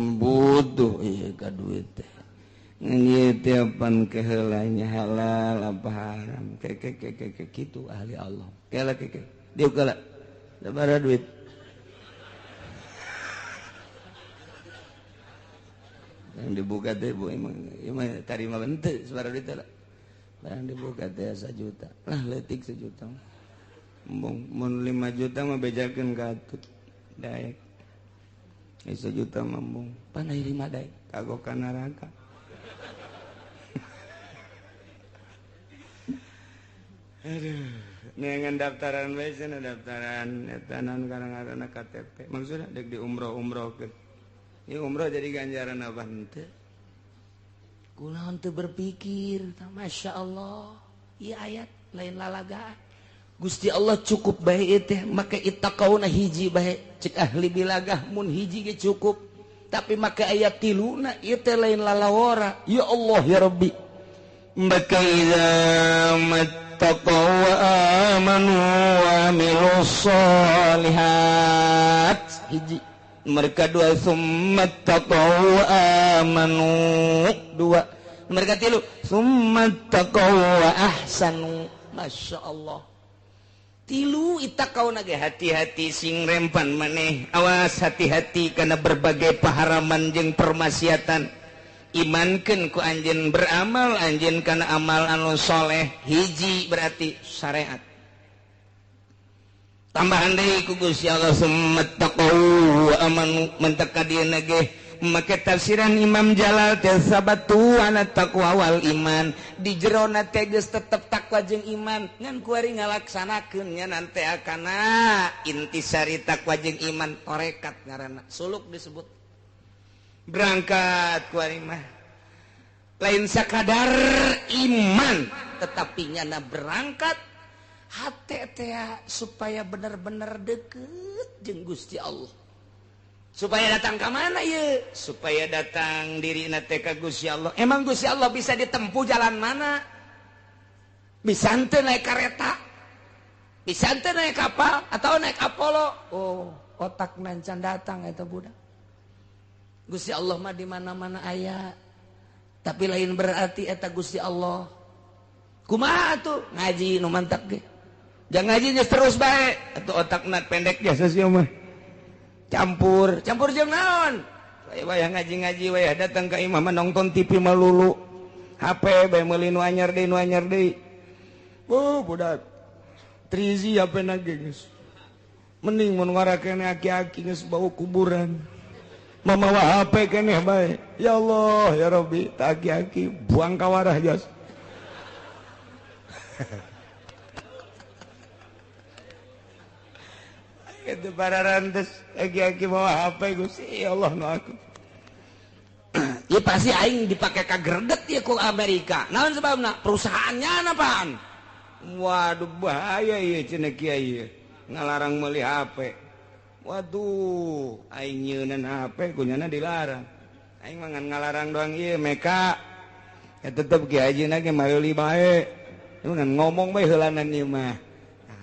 Speaker 2: ieu ka duit teh ieu teh pan keheulanya halal apa haram kitu ahli Allah kela dieu kala sabaraha duit yang dibuka teh bu emang tarima bente suara duit lah yang dibuka teh 1 juta lah letik 1 juta mun 5 juta mah bejakeun ka atut daek 1 juta mambung panai 5 daek kagok ka neraka aduh nengan daftaran we cenah daftaran eta naon kadang-kadang KTP maksudna dek di umroh-umrohkeun ini umroh jadi ganjaran apa henteu? Kunaon teu berpikir, masya Allah. Ieu ayat lain lalagaan. Gusti Allah cukup bae ieu teh, make ittaqauna hiji bae. Cek ahli bilagah mun hiji ge cukup. Tapi make ayat 3 ieu teh lain lalawara. Ya Allah ya Rabbi. Maka idza mattaqaw wa amanu wa amilus solihat. Hiji mereka 2 summat taqaw amanu 2 mereka 3 summat taqaw ahsanu masya Allah 3 ittaqau ge hati-hati sing rempan maneh awas hati-hati karena berbagai paharaman jeung permaksiatan imankeun ku anjeun beramal anjeun kana amal anu soleh hiji berarti syariat tambahan deui ku Gusti Allah summat taqaw wa amanu mentak ka dieuna ge make tafsiran Imam Jalal teh sabatu ana taqwa wal iman di jerona teh geus tetep takwa jeung iman ngan kuari ngalaksanakeun nya nante akana intisari takwa jeung iman tarekat ngaranna suluk disebut berangkat kuari mah lain sakadar iman tetapi nyana berangkat hati teh supaya benar-benar deket jeung Gusti Allah. Supaya datang ke mana ya? Supaya datang dirina teh ka Gusti Allah. Emang Gusti Allah bisa ditempuh jalan mana? Bisa henteu naik kereta? Bisa henteu naik kapal atau naik Apollo? Oh, otak nancan datang eta budak. Gusti Allah mah di mana-mana aya. Tapi lain berarti eta Gusti Allah. Kumaha tuh ngaji nu mantap ge. jangan ngajinya terus baik atau otakna pendek biasa sih mah campur jeung naon wayah ngaji wayah datang ke imam nonton TV melulu HP bae meuli nu anyar deui budak 3G HP na geus mending mun ngarakeun aki-aki geus bau kuburan mamawa HP keneh bae ya Allah ya Rabbi tak aki-aki buang ka warah jas itu para rantes aki-aki bawa HP Gusti ya Allah nu aku ieu pasti aing dipake ka greget ieu ku Amerika naon sebabna perusahaannya napaan waduh bahaya ieu cenah kieu ngalarang meuli HP waduh aing nyeunan HP kunyana dilarang aing mah ngan ngalarang doang ieu meka ya tetep ki ajina ge meuli bae ngan ngomong bae heulanan ieu mah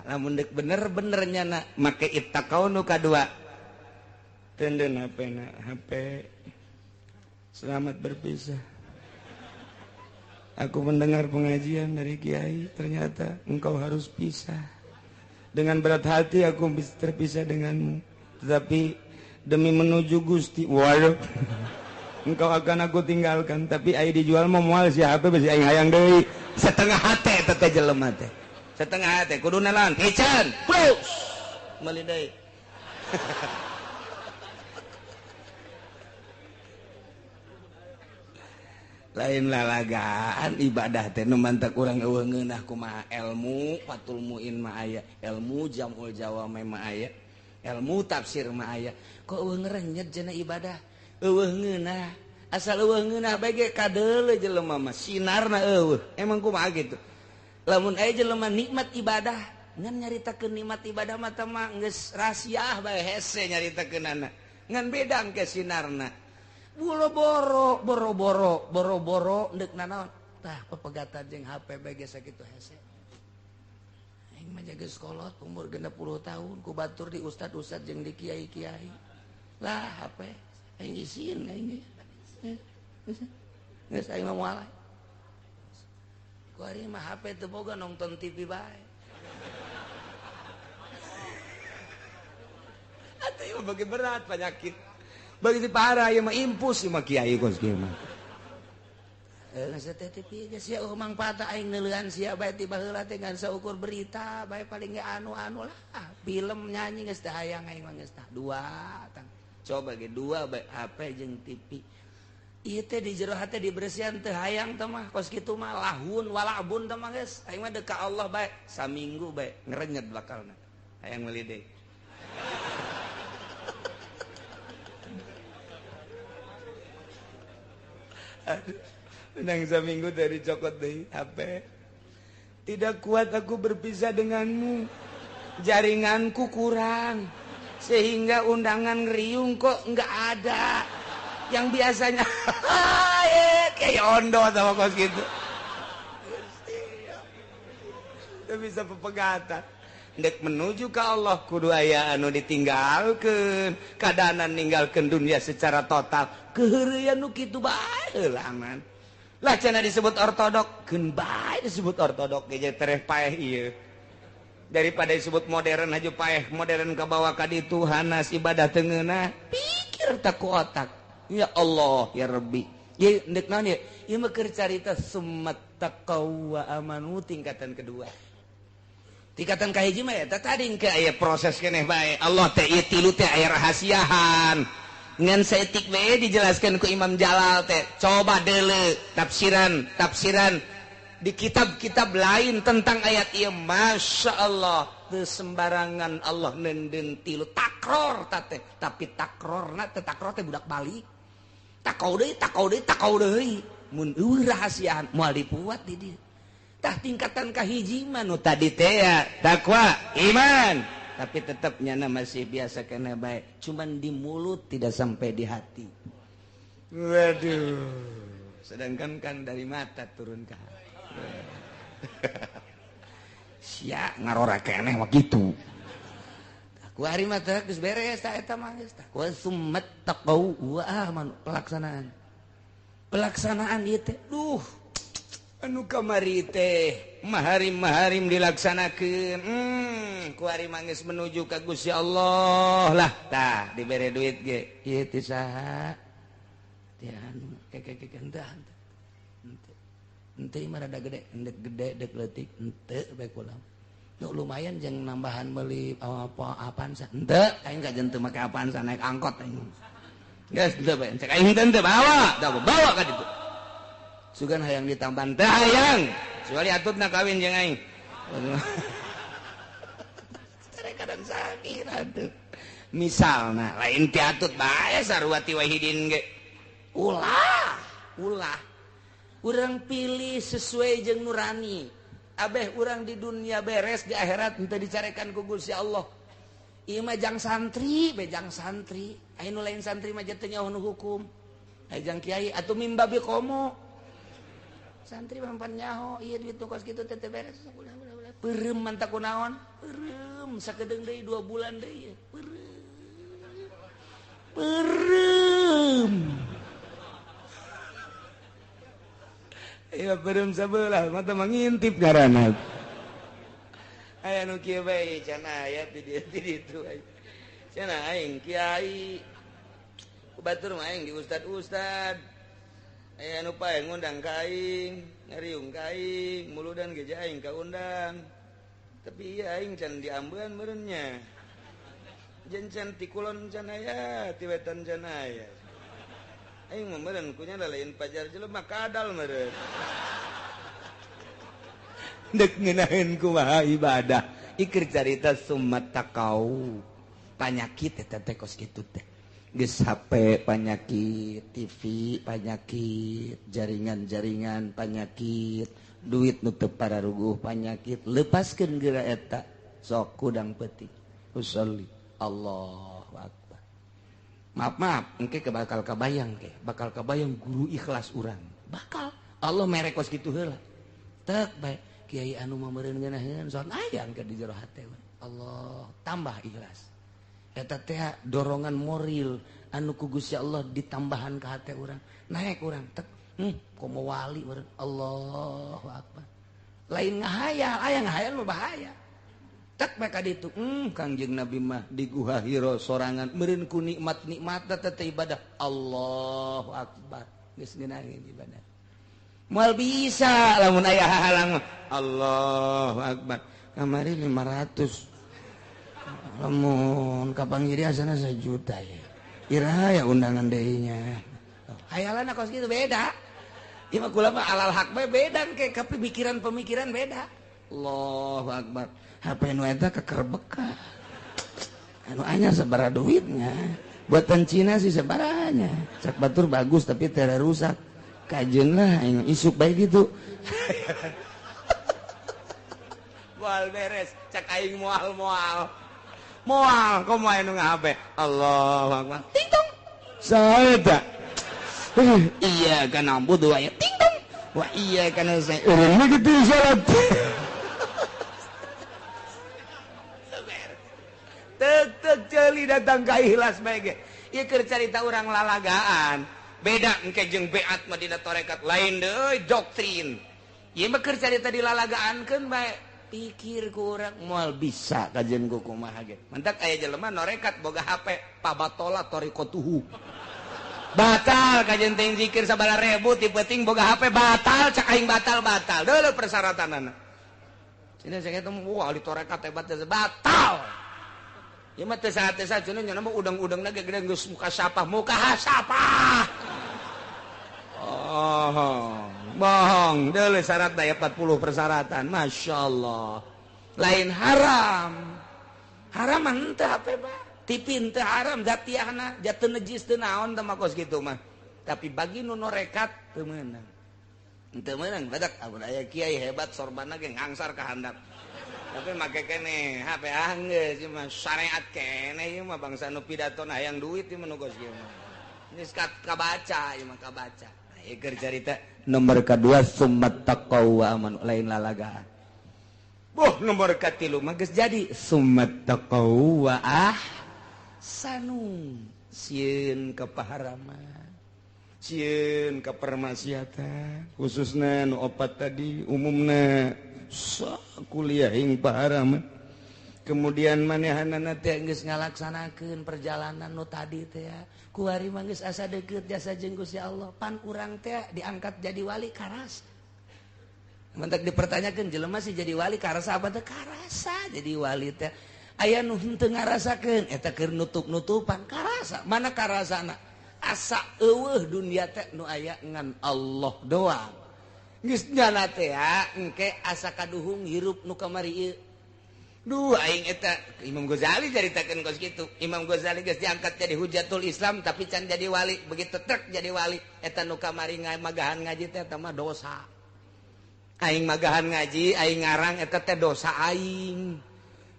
Speaker 2: lamun dek bener-bener nyana make ittaqau nu kadua tenden HP selamat berpisah aku mendengar pengajian dari kiai ternyata engkau harus pisah dengan berat hati aku terpisah denganmu tetapi demi menuju Gusti waduh engkau akan aku tinggalkan tapi ai dijual mau moal si HP besi aing hayang deui setengah hate teh jelema teh setengah hati kudu nalan pican plus meuli deui lain lalagaan ibadah teh nu mantak urang eueuh ngeunah kumaha ilmu fatul muin mah aya ilmu jamul jawame mah aya ilmu tafsir mah aya kok eueuh ngerenyet cenah ibadah eueuh ngeunah asal eueuh ngeunah bae ge kadeuleu jelema mah sinarna eueuh emang kumaha gitu lamun aya jelema nikmat ibadah ngan nyaritakeun nikmat ibadah mah teh mah geus rahasia bae hese nyaritakeunana ngan beda engke sinarna boro-boro deuk nanaon tah pepegatan jeung HP bae ge sakitu hese aing mah jaga sekolot umur 60 tahun ku batur di ustad-ustad jeung di kiai-kiai lah HP aing isin aing geus aing mah moal ku ari mah HP teu boga nonton TV bae atuh ieu bagi berat penyakit bagi parah ieu mah impus ieu mah kiai kos kieu mah geus teh TV geus sia mangpaat aing neuleuhan sia bae ti baheula teh ngan saukur berita bae paling ge anu-anu lah film nyanyi geus teh hayang aing mah geus tah dua tang coba ge dua bae HP jeung TV ieu teh di jero hate diberesihan teu hayang teh mah kos kitu mah lahun walabun teh mah geus aing mah deuk ka Allah bae saminggu bae ngerenyet bakalna hayang meuli deui aduh menang saminggu dari cokot deui HP tidak kuat aku berpisah denganmu jaringanku kurang sehingga undangan ngeriung kok enggak ada yang biasanya kayak ondo sama kos gitu itu bisa pepegatan dek menuju ke Allah kudu aya anu ditinggalkeun kadanan ninggalkeun dunia secara total keheureuyan nu kitu bae heulangan lah cenah disebut ortodok geun bae disebut ortodok ge tereh paeh ieu daripada disebut modern haju paeh modern kabawa ka ditu hanas ibadah teu ngeunah pikir tak ku otak ya Allah ya Rabbi ieu deuk naon ieu ieu mah keur carita summat taqaw wa amanu tingkatan kedua tingkatan kahiji mah eta tadi engke aya proses keneh bae Allah teh ieu tilu teh aya rahasiahan ngan saeutik bae dijelaskeun ku Imam Jalal teh coba deuleu tafsiran di kitab-kitab lain tentang ayat ieu Masya Allah teu sembarangan Allah nenden tilu takror teh tapi takrorna teh takror teh budak balik takau deui mun eueuh rahasiahan moal dipuat di dieu tah tingkatan kahiji mah nu tadi teh ya takwa iman tapi tetap nyana masih biasa kena baik cuman di mulut tidak sampai di hati waduh sedangkan kan dari mata turun ke hati sia ngarora keneh mah kitu ku hari mah teh geus beres tah eta mah geus tah wa summat taqau wa aman pelaksanaan ieu teh duh anu kamari teh maharim-maharim dilaksanakeun ku ari manggeus menuju ka Gusti Allah lah tah dibere duit ge ieu teh saha teh anu henteu henteu mah rada gede endek gede dek leutik henteu bae kula lumayan jeung nambahan meuli apa Avanza henteu aing kajen teu make Avanza naik angkot aing geus teu bae cek aing teu bawa ka ditu sugan hayang ditamban teh hayang kecuali atutna kawin jeung aing kadang sakit atuh misalna lain ti atut bae sarua ti wahidin ge ulah urang pilih sesuai jeung nurani abeh urang di dunia beres di akhirat henteu dicarekan ku Gusti Allah ieu mah jang santri bejang santri aya nu lain santri mah teu nyaho nu hukum aya jang kiai atuh mimba bi komo santri mampan nyaho ieu duit nu kos kitu teh beres peureum manta kunaon peureum sakedeung deui 2 bulan deui peureum iya peureum sabelah mata mangintip ngaranna aya nu kieu bae can aya ti ditu can aing kiai ku batur mah aing di ustad aya anu pae ngundang ka aing ngariung ka aing muludan geja aing kaundang tapi ieu aing can diambeun meureun nya jen can ti kulon can aya ti wetan can aya aing mah meureun kunya lain pajar jelema kadal meureun dek ngeunaheun kumaha ibadah ikir carita summat takau panyakit eta teh kos kitu teh geus HP panyakit TV panyakit jaringan-jaringan panyakit duit nu teu pararuguh panyakit lepaskeun geura eta sok kudang peuting usolli Allahu akbar maaf engke bakal kabayang guru ikhlas urang bakal Allah mere kos kitu heula tek bae kiai anu mah meureun ngeunaheun soal ayang ke di jero hate Allah tambah ikhlas eta teh dorongan moral anu ku Gusti Allah ditambahan ka hate urang naek urang tek komo wali meureun Allahu akbar lain ngahayal aya ngahayal mah bahaya tek bae ka ditu Kangjeng Nabi mah di Guha Hira sorangan meureun ku nikmat-nikmatna teh ibadah Allahu akbar geus ngeunaheun ibadah moal bisa lamun aya halang Allahu akbar kamari 500 lamun kapanggiri asana 1 juta ya ira ya undangan deui nya hayalanna kos kitu beda ieu mah kula mah alal haq bae beda ke pemikiran beda Allahu akbar HP nu eta kekerbek anu anyar sabaraha duitnya buatan Cina sih sabaranya cak batur bagus tapi teu rusak kajeun lah isuk bae gitu moal beres cak aing moal komo aya nu ngahabe Allahu akbar ting tong saha eta iya kana budu aya ting tong wa iya kana saya urang kitu salat tek ceuli datang ka ikhlas bae ge ieu keur carita urang lalagaan beda engke jeung beat mah dina tarekat lain deui doktrin ieu mah keur carita dilalagaankeun bae pikir ku urang moal bisa kajen ku kumaha ge mentak aya jelema norekat boga HP pabatola torikotuhu batal kajen teh zikir sabala ribu ti peuting boga HP batal cak aing batal deuleu persyaratanana cenah saya kitu wah di torekat hebat teh batal ieu mah teu saha-saha cenah nya mah udang-udangna ge gede geus muka hasapah oh bohong deuleu syarat daya 40 persyaratan masyaallah lain haram henteu HP mah TV teu haram zatiahna ja teu najis teu naon teh mah kos kitu mah tapi bagi nu norekat teu meunang badak amun aya kiai hebat sorbana ge ngangsar ka handap tapi make keneh HP geus ieu mah syariat keneh ieu mah bangsa nu pidatona hayang duit ieu mah nu kos kieu mah geus kabaca ieu mah kabaca keur carita nomor kedua summat taqwa aman lain lalagaan nomor katilu mah geus jadi summat taqwa ahsanu sieun ka paharaman cieun kapermaksiatan khususna nu opat tadi umumna kuliah ing pahara mah. Kemudian manehanana teh geus ngalaksanakeun perjalanan nu tadi teh kuari mah geus asa deukeut jasa jeung Gusti Allah pan urang teh diangkat jadi wali karas. Mentak dipertanyakeun jelema sih jadi wali karasa apa teh karasa jadi wali teh aya nu henteu ngarasakeun eta keur nutup-nutupan karasa mana karasana asa eueuh dunia teh nu aya ngan Allah doang geus nyana teh engke asa kaduhung hirup nu kamari ieu duh aing eta Imam Ghazali caritakeun kos kitu Imam Ghazali geus diangkat jadi hujatul Islam tapi can jadi wali begitu trek jadi wali eta nu kamari magahan ngaji teh eta mah dosa aing magahan ngaji aing ngarang eta teh dosa aing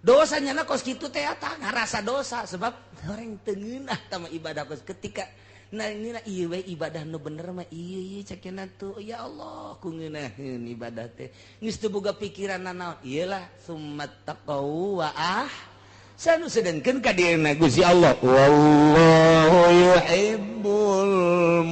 Speaker 2: dosanya na kos kitu teh eta ngarasa dosa sebab orang teu ngeunah tama ibadah kos ketika nah ini ieu we ibadah nu bener mah ieu cekena tuh ya Allah ku ngeunaheun ibadah teh geus teu boga pikiran naon ieu lah summat taqau wa sanu sedengkeun ka dieuna Gusti Allah wallahu yuhibbul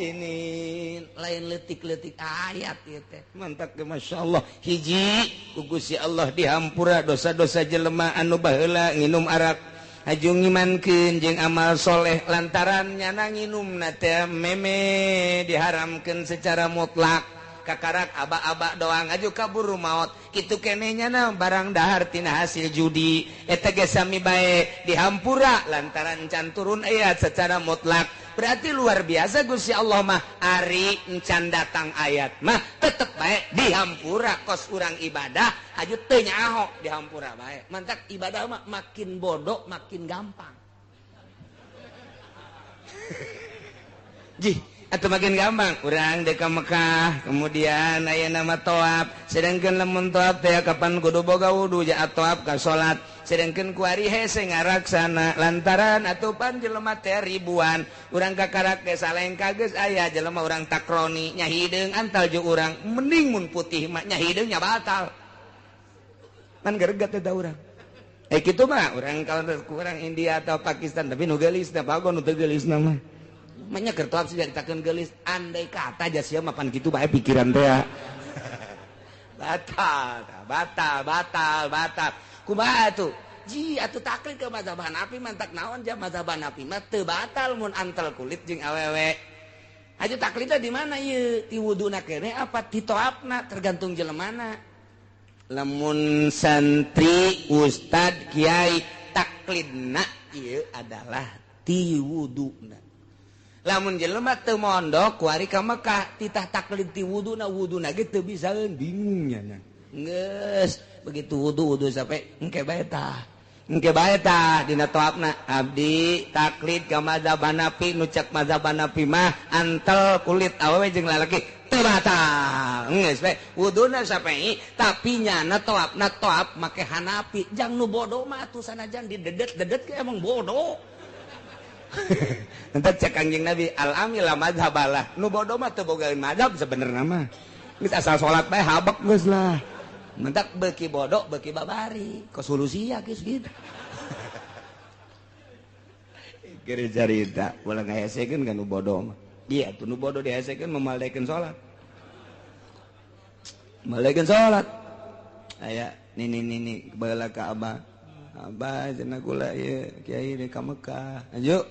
Speaker 2: muhsinin lain leutik-leutik ayat ieu teh mantap ge masyaallah hiji ku Gusti Allah dihampura dosa-dosa jelema anu baheula nginum arak hajung ngimankeun jeung amal soleh lantaran nyana nginumna teh meme diharamkeun secara mutlak kakarak aba-aba doang aju kaburu maot kitu keneh nyana barang dahar tina hasil judi eta ge sami bae dihampura lantaran can turun ayat secara mutlak berarti luar biasa Gusti Allah mah ari encan datang ayat mah tetep bae dihampura kos urang ibadah aju teu nyaho dihampura bae mantak ibadah mah makin bodoh makin gampang jih atau makin gampang urang dek ka Mekah kemudian aya nama toab sedangkeun lamun toab teh kapan kudu boga wudu ja toab ka salat sedangkeun kuari hese ngaraksana lantaran atupan jelema teh ribuan urang kakarak ge salengka geus aya jelema urang takroni nya hideung antal jeung urang mending mun putih mah nya hideung nya batal kan geregat eta urang kitu mah urang kalau urang India atau Pakistan tapi nu geulisna bagon nu teu geulisna mah makanya kertoab sih ditakkeun geulis andai kata aja sia mapan kitu bae pikiran teh batal kumaha atuh ji atuh taklid ke mazhab Hanafi mantak naon ja mazhab Hanafi mah teu batal mun antel kulit jeung awewe aju taklidna di mana ieu ti wuduna keneh apa ti toapna tergantung jelemana lamun santri ustad kiai taklidna ieu adalah ti wuduna lamun jelema teu mondok kuari ka Mekah titah taklid ti wuduna ge teu bisaeun bingung nya geus begitu wudu sampai engke bae tah dina toapna abdi taklid ka mazhab Hanafi nu cek mazhab Hanafi mah antel kulit awewe jeung lalaki teu batal geus bae wuduna sampai tapi nyana toapna toap make Hanafi jang nu bodoh mah atuh sanajan didedet ge emang bodoh entar cek Kangjeng Nabi al-amila madhabalah nu bodoh mah teu bogaeun madhab sebenarnya mah geus asal salat bae habek geus lah mentak beuki bodoh beuki babari kos solusia geus gitu kira carita ulah ngahesekeun ka nu bodoh mah iya tuh nu bodoh dihesekeun memaldekeun salat aya nini baheula ka abah cenah kula ieu kiai di ka Mekah ayo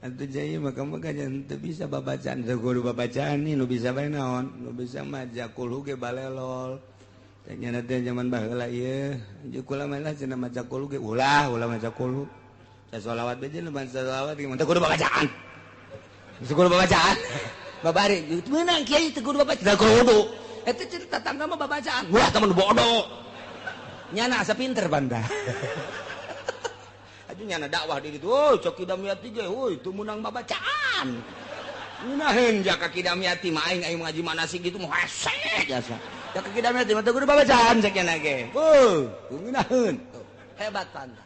Speaker 2: atuh jai mah ka Mekah jangan teu bisa babacaan teu kudu babacaan nu bisa bae naon nu bisa mah jakul ge balelol cenah teh zaman baheula ieu aja kula mah lah cenah maca kulu ge ulah maca kulu sa sholawat bae jeung ban sholawat ge teu kudu babacaan teu kudu babacaan babari meunang kiai teu kudu babacaan teu kudu eta cerita tangga mah babacaan wah temen bodoh nyana asa pinter banda aja nyana dakwah di ditu cok kidamiati ge itu menang babacaan ngunaheun jaka kidamiati mah aing ngaji manasik gitu mah hesek jasa jaka kidamiati mah teu kudu babacaan cek nyana ge ngunaheun hebat banda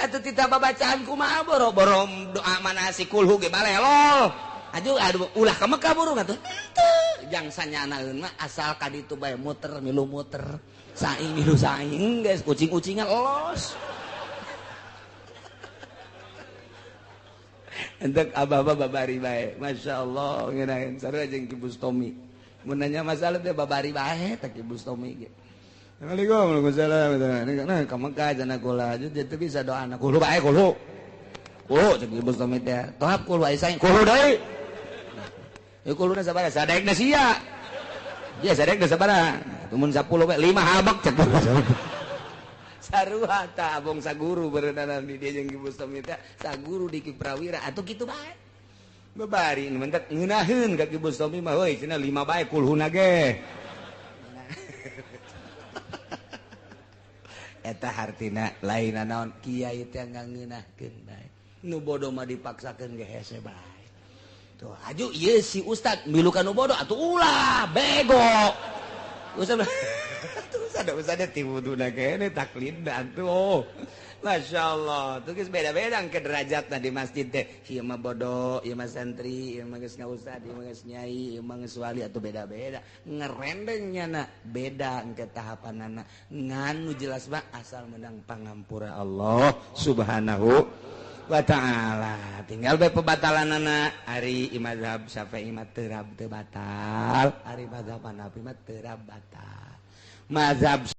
Speaker 2: atuh tita babacaan kumaha boro-boro doa manasik kulhu ge balelol aduh ulah ka Mekah burung atuh jang sanyanaeun mah asal ka ditu bae muter milu muter saing milu saing geus kucing-kucingan los Entek abah babari bae. Masya Allah ngeunaheun sarua jeung Ki Bustomi. Mun nanya masalah teh babari bae teh Ki Bustomi ge. Assalamualaikum warahmatullahi wabarakatuh. Nah, ka Mekah cenah kula jadi bisa doana kulo bae kulo. Kulo cek Ki Bustomi teh. Tohap kulo aya saing kulo deui. Ya kuluna sabaraha? Sadekna sia. Ya sadekna sabaraha? Tumun 10 we 5 habak cek. Sarua ta abong saguru berenana di dia jeung Ki Bustomi teh saguru di Ki Prawira atuh kitu bae. Babari nu mentek ngeunaheun ka Ki Bustomi mah heuy cenah 5 bae kulhuna ge. Eta hartina lainna naon kiai teh ngangeunahkeun bae. Nu bodoh mah dipaksakeun ge hese bae. Tuh, aju ieu si ustad milu ka nu bodoh atuh ulah bego. Ustad Ustad tiwuduna kene taklidna tuh. Masya Allah, tuh geus beda-beda ke derajatna di masjid teh. Ieu mah bodoh, ieu mah santri, ieu mah geus ngaustad, ieu mah geus nyai, ieu mah geus wali atuh beda-beda. Ngerendengnya beda engke tahapanana. Nganu jelas mah asal menang pangampura Allah Subhanahu wa ta'ala. Tinggal bae pebatalanana ari mazhab Syafi'i mah teu batal, ari mazhab Hanafi mah teu batal. Mazhab